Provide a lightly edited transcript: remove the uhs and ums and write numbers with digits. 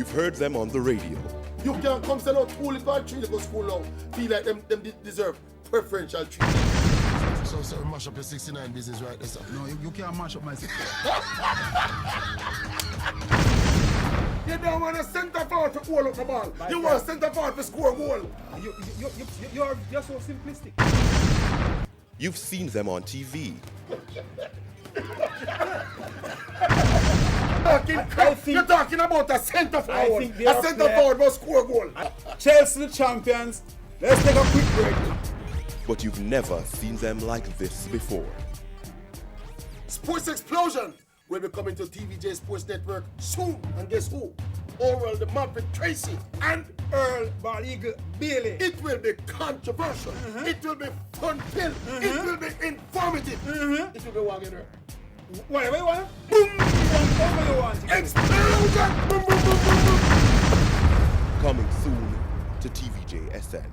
You've heard them on the radio. You can't come send out 2 little and 3 little school now. Feel like them deserve preferential treatment. So mash up your 69 business right there, sir. No, you can't mash up my 69. You don't want a centre forward to hold up the ball. You want a centre forward to score a goal. You're so simplistic. You've seen them on TV. You're talking about a centre forward. A centre forward must score a goal. Chelsea the champions. Let's take a quick break. But you've never seen them like this before. Sports Explosion will be coming to TVJ Sports Network soon. And guess who? Oral the Muppet Tracy and Earl Baliga Bailey. it will be controversial. It will be fun-filled. It will be informative. It will be wagging. Whatever you want. Boom! Whatever you want. Explosion! Boom, boom, boom, boom, boom. Coming soon to TVJ SN.